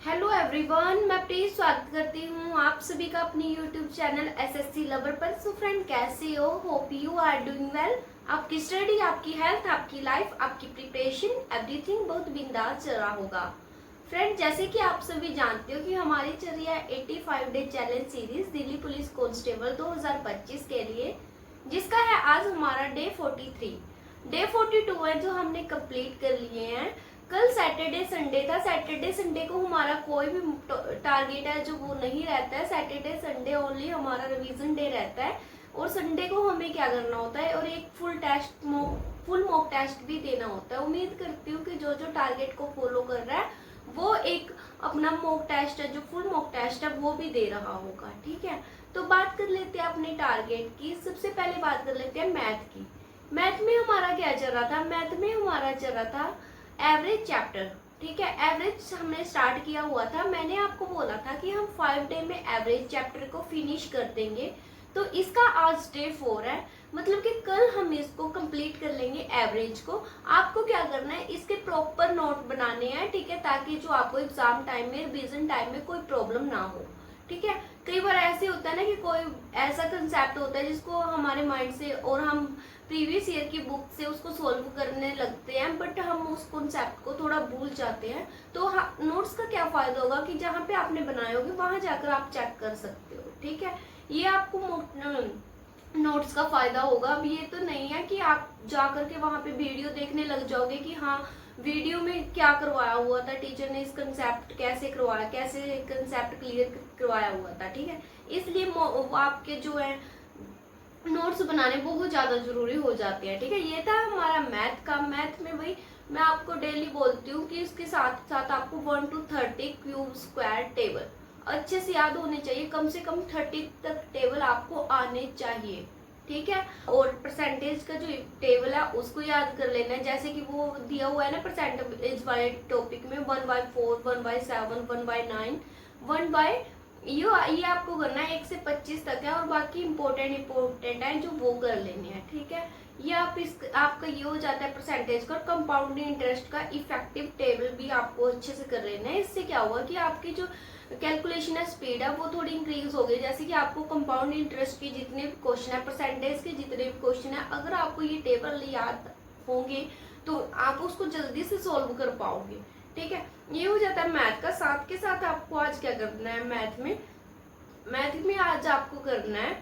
Hello everyone, मैं please स्वागत करती हूँ आप सभी का अपनी यूट्यूब चैनल एसएससी लवर पर। सो फ्रेंड, कैसे हो? Hope you are doing well. आपकी स्टडी, आपकी हेल्थ, आपकी लाइफ, आपकी प्रिपरेशन, एवरीथिंग बहुत बिंदास चल रहा होगा। फ्रेंड, जैसे कि आप सभी जानते हो कि हमारी चल रही है 85 day challenge series Delhi police constable 2025 के लिए, जिसका है आज हमारा डे 43। डे 42 है जो हमने कंप्लीट कर लिए हैं। कल सैटरडे संडे था। सैटरडे संडे को हमारा कोई भी टारगेट है जो वो नहीं रहता है। सैटरडे संडे ओनली हमारा रिवीजन डे रहता है। और संडे को हमें क्या करना होता है, और एक फुल मॉक टेस्ट भी देना होता है। उम्मीद करती हूँ कि जो जो टारगेट को फॉलो कर रहा है वो एक अपना मॉक टेस्ट है, जो फुल मॉक टेस्ट है वो भी दे रहा होगा। ठीक है, तो बात कर लेते हैं अपने टारगेट की। सबसे पहले बात कर लेते हैं मैथ की। मैथ में हमारा क्या चल रहा था? मैथ में हमारा चल रहा था एवरेज चैप्टर। ठीक है, एवरेज हमने स्टार्ट किया हुआ था। मैंने आपको बोला था कि हम 5 डे में एवरेज चैप्टर को फिनिश कर देंगे। तो इसका आज डे 4 है, मतलब कि कल हम इसको कंप्लीट कर लेंगे एवरेज को। आपको क्या करना है, इसके प्रॉपर नोट बनाने हैं। ठीक है, ताकि जो आपको एग्जाम टाइम में, रिवीजन टाइम में कोई प्रॉब्लम ना हो। ठीक है, कई बार ऐसे होता है ना कि कोई ऐसा कंसेप्ट होता है जिसको हमारे माइंड से और हम प्रीवियस ईयर की बुक से उसको सॉल्व करने लगते हैं, बट हम उस कॉन्सेप्ट को थोड़ा भूल जाते हैं। तो नोट्स का क्या फायदा होगा कि जहाँ पे आपने बनाए होगे वहां जाकर आप चेक कर सकते हो। ठीक है, ये आपको नोट्स का फायदा होगा। अब ये तो नहीं है कि आप जा करके वहां पे वीडियो देखने लग जाओगे कि हाँ वीडियो में क्या करवाया हुआ था, टीचर ने इस कंसेप्ट कैसे करवाया, कैसे कंसेप्ट क्लियर करवाया हुआ था। ठीक है, इसलिए आपके जो है नोट्स बनाने बहुत ज्यादा जरूरी हो जाते हैं। ठीक है, ये था हमारा मैथ का। मैथ में भाई मैं आपको डेली बोलती हूँ कि इसके साथ साथ आपको 1 to 30 क्यूब स्क्वायर टेबल अच्छे से याद होने चाहिए। कम से कम 30 तक टेबल आपको आने चाहिए। ठीक है, और परसेंटेज का जो टेबल है उसको याद कर लेना है। जैसे कि वो दिया हुआ है ना परसेंटेज वाले टॉपिक में 1/4, 1/7, 1/9, 1 ये आपको करना है 1 से 25 तक है, और बाकी इम्पोर्टेंट है जो वो कर लेने हैं। ठीक है, ये आपका ये हो जाता है परसेंटेज का। और कंपाउंडिंग इंटरेस्ट का इफेक्टिव टेबल भी आपको अच्छे से कर लेना है। इससे क्या हुआ कि आपकी जो कैलकुलेशन है स्पीड है वो थोड़ी इंक्रीज हो गई। जैसे कि आपको कंपाउंड इंटरेस्ट के जितने भी क्वेश्चन है, परसेंटेज के जितने भी क्वेश्चन है, अगर आपको ये टेबल याद होंगे तो आप उसको जल्दी से सोल्व कर पाओगे। ठीक है, ये हो जाता है मैथ का। साथ के साथ आपको आज क्या करना है, मैथ में आज आपको करना है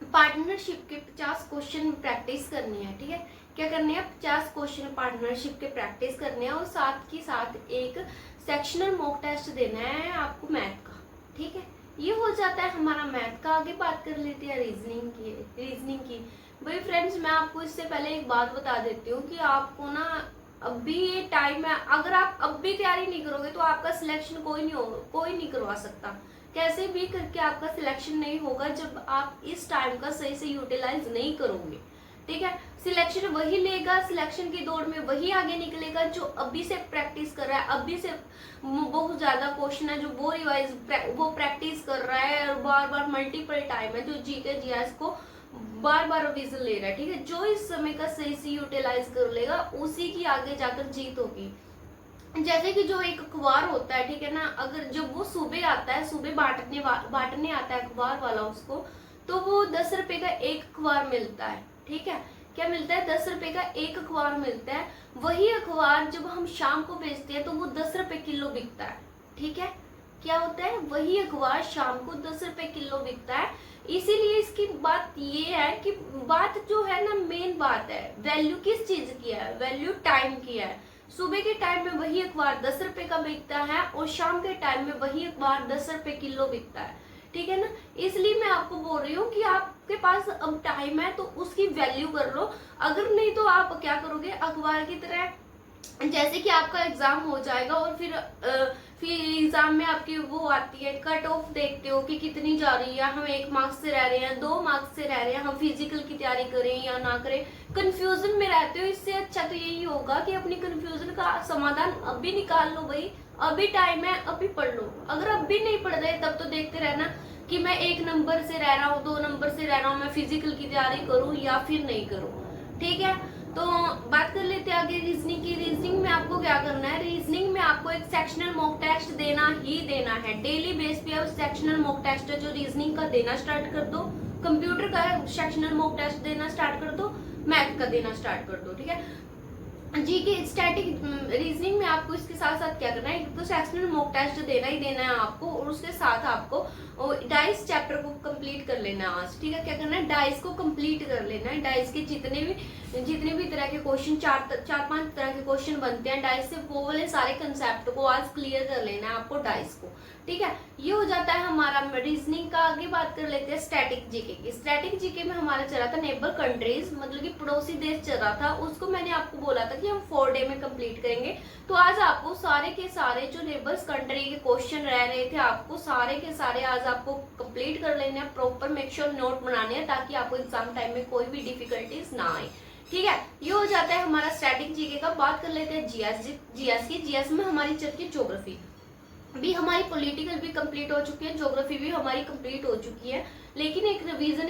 पार्टनरशिप के 50 क्वेश्चन प्रैक्टिस करनी है। ठीक है, क्या करने हैं, 50 क्वेश्चन पार्टनरशिप के प्रैक्टिस करने हैं, और साथ के साथ एक सेक्शनल मॉक टेस्ट देना है आपको मैथ का। ठीक है, ये हो जाता है हमारा मैथ का। आगे बात कर लेते हैं रीजनिंग की। भाई फ्रेंड्स, मैं आपको इससे पहले एक बात बता देती हूँ कि आपको ना अभी ये टाइम है। अगर आप अब भी तैयारी नहीं करोगे तो आपका सिलेक्शन कोई नहीं करवा सकता। कैसे भी करके आपका सिलेक्शन नहीं होगा जब आप इस टाइम का सही से यूटिलाइज नहीं करोगे। ठीक है, सिलेक्शन वही लेगा, सिलेक्शन की दौड़ में वही आगे निकलेगा जो अभी से प्रैक्टिस कर रहा है, अभी से बहुत ज्यादा क्वेश्चन है जो वो प्रैक्टिस कर रहा है, और बार बार मल्टीपल टाइम है जो जीके जीएस को बार बार रिवीजन ले रहा है। ठीक है, जो इस समय का सही से यूटिलाइज कर लेगा उसी की आगे जाकर जीत होगी। जैसे कि जो एक अखबार होता है, ठीक है ना, अगर जब वो सुबह आता है, सुबह बांटने आता है अखबार वाला उसको, तो वो 10 रुपए का एक अखबार मिलता है। ठीक है, क्या मिलता है, 10 रुपए का एक अखबार मिलता है। वही अखबार जब हम शाम को बेचते हैं तो वो 10 रुपए किलो बिकता है। ठीक है, क्या होता है, वही अखबार शाम को 10 रुपए किलो बिकता है। इसीलिए इसकी बात ये है कि बात जो है ना, मेन बात है वैल्यू किस चीज की है, वैल्यू टाइम की है। सुबह के टाइम में वही अखबार 10 रुपए का बिकता है, और शाम के टाइम में वही अखबार 10 रुपए किलो बिकता है। ठीक है ना, इसलिए मैं आपको बोल रही हूँ कि आपके पास अब टाइम है तो उसकी वैल्यू कर लो। अगर नहीं तो आप क्या करोगे, अखबार की तरह जैसे कि आपका एग्जाम हो जाएगा और फिर एग्जाम में आपकी वो आती है, कट ऑफ देखते हो कि कितनी जा रही है, हम 1 मार्क्स से रह रहे हैं, 2 मार्क्स से रह रहे हैं, हम फिजिकल की तैयारी करें या ना करें, कंफ्यूजन में रहते हो। इससे अच्छा तो यही होगा कि अपनी कंफ्यूजन का समाधान अभी निकाल लो। भाई अभी टाइम है, अभी पढ़ लो। अगर अभी नहीं पढ़ रहे तब तो देखते रहना कि मैं 1 नंबर से रह रहा हूँ, 2 नंबर से रह रहा हूँ, मैं फिजिकल की तैयारी करूँ या फिर नहीं करूँ। ठीक है, तो बात कर लेते हैं आगे रीजनिंग की। रीजनिंग में आपको क्या करना है, रीजनिंग में आपको एक सेक्शनल मॉक टेस्ट देना ही देना है। डेली बेस पे आप सेक्शनल मॉक टेस्ट है जो रीजनिंग का देना स्टार्ट कर दो, कंप्यूटर का सेक्शनल मॉक टेस्ट देना स्टार्ट कर दो, मैथ का देना स्टार्ट कर दो, ठीक है। जी के स्टैटिक रीजनिंग में आपको इसके साथ साथ क्या करना है, एक तो सेक्शनल मॉक टेस्ट देना ही देना है आपको, और उसके साथ आपको डाइस चैप्टर को कंप्लीट कर लेना है आज, ठीक है। क्या करना है, डाइस को कंप्लीट कर लेना है। डाइस के जितने भी तरह के क्वेश्चन, चार पांच तरह के क्वेश्चन बनते हैं डाइस से, वो वाले सारे कंसेप्ट को आज क्लियर कर लेना है आपको डाइस को, ठीक है। ये हो जाता है हमारा रीजनिंग का। आगे बात कर लेते हैं स्टैटिक जीके की। स्टैटिक जीके में हमारा चला था नेबर कंट्रीज, मतलब कि पड़ोसी देश चल रहा था, उसको मैंने आपको बोला था कि हम 4 डे में कंप्लीट करेंगे। तो आज आपको सारे के सारे जो नेबर्स कंट्री के क्वेश्चन रह रहे थे, आपको सारे के सारे आज आपको कंप्लीट कर लेने हैं, प्रॉपर मेक श्योर नोट बनाने हैं, ताकि आपको एग्जाम टाइम में कोई भी डिफिकल्टीज ना आए, ठीक है। ये हो जाता है हमारा स्टैटिक जीके का। बात कर लेते हैं जीएस की। जीएस में हमारी चल की ज्योग्राफी भी, हमारी पॉलिटिकल भी कंप्लीट हो चुकी है, ज्योग्राफी भी हमारी कंप्लीट हो चुकी है। लेकिन एक रिवीजन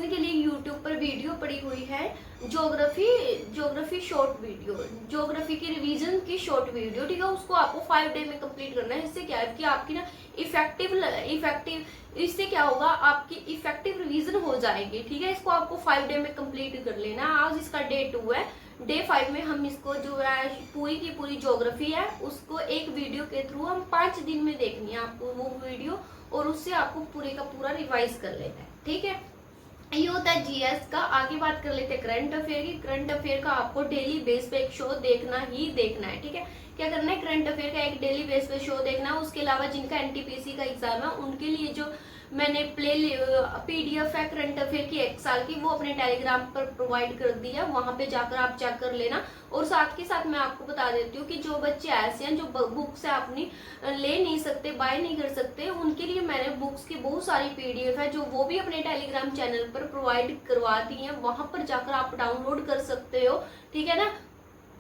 के लिए यूट्यूब पर वीडियो पड़ी हुई है, ज्योग्राफी शॉर्ट वीडियो, ज्योग्राफी की रिवीजन की शॉर्ट वीडियो, ठीक है। उसको आपको 5 डे में कंप्लीट करना है। इससे क्या है कि आपकी ना इफेक्टिव इससे क्या होगा, आपकी इफेक्टिव रिवीजन हो जाएगी, ठीक है। इसको आपको 5 डे में कंप्लीट कर लेना। आज इसका डे 2 है। डे 5 में हम इसको जो है पूरी की पूरी ज्योग्राफी है, उसको एक वीडियो के थ्रू हम 5 दिन में देखनी है आपको वो वीडियो, और उससे आपको पूरे का पूरा रिवाइज कर लेना है, ठीक है। ये होता है जीएस का। आगे बात कर लेते हैं करंट अफेयर की। करंट अफेयर का आपको डेली बेस पे एक शो देखना ही देखना है, ठीक है। क्या करना है, करंट अफेयर का एक डेली बेस पे शो देखना है। उसके अलावा जिनका एनटीपीसी का एग्जाम है, उनके लिए जो मैंने पीडीएफ है करंट अफेयर की 1 साल की, वो अपने टेलीग्राम पर प्रोवाइड कर दी है, वहां पे जाकर आप चेक कर लेना। और साथ के साथ मैं आपको बता देती हूँ कि जो बच्चे ऐसे हैं जो बुक्स है अपनी ले नहीं सकते, बाय नहीं कर सकते, उनके लिए मैंने बुक्स की बहुत सारी पीडीएफ है जो वो भी अपने टेलीग्राम चैनल पर प्रोवाइड करवा दी है, वहां पर जाकर आप डाउनलोड कर सकते हो, ठीक है ना।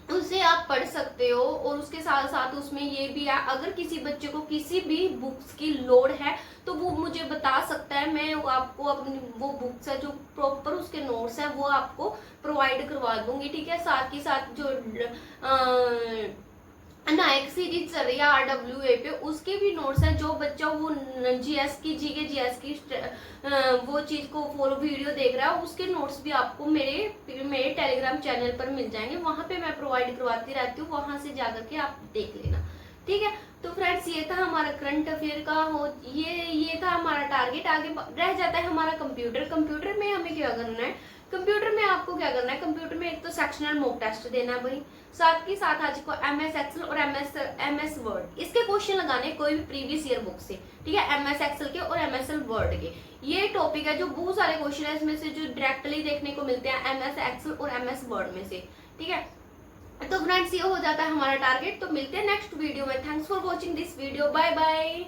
उसे आप पढ़ सकते हो। और उसके साथ साथ उसमें ये भी है, अगर किसी बच्चे को किसी भी बुक्स की लोड है तो वो मुझे बता सकता है, मैं आपको अपनी वो बुक्स है जो प्रॉपर उसके नोट्स हैं वो आपको प्रोवाइड करवा दूंगी, ठीक है। साथ ही साथ जो नायक सीरीज चल रही है RWA पे, उसके भी नोट्स हैं। जो बच्चा वो जीएस की वो चीज को फॉलो वीडियो देख रहा है, उसके नोट्स भी आपको मेरे टेलीग्राम चैनल पर मिल जाएंगे, वहां पे मैं प्रोवाइड करवाती रहती हूँ, वहां से जाकर के आप देख लेना, ठीक है। तो फ्रेंड्स ये था हमारा करंट अफेयर का ये था हमारा टारगेट। आगे रह जाता है हमारा कंप्यूटर में हमें क्या करना है, कंप्यूटर में आपको क्या करना है, कंप्यूटर में एक तो सेक्शनल मॉक टेस्ट देना है भाई, साथ ही साथ आज को MS एक्सेल और MS वर्ड, इसके क्वेश्चन लगाने कोई भी प्रीवियस ईयर बुक से, ठीक है। MS एक्सेल के और MS वर्ड के ये टॉपिक है, जो बहुत सारे क्वेश्चन है इसमें से जो डायरेक्टली देखने को मिलते हैं MS एक्सेल और MS वर्ड में से, ठीक है। तो फ्रेंड्स ये हो जाता है हमारा टारगेट। तो मिलते हैं नेक्स्ट वीडियो में। Thanks for watching this video, bye bye.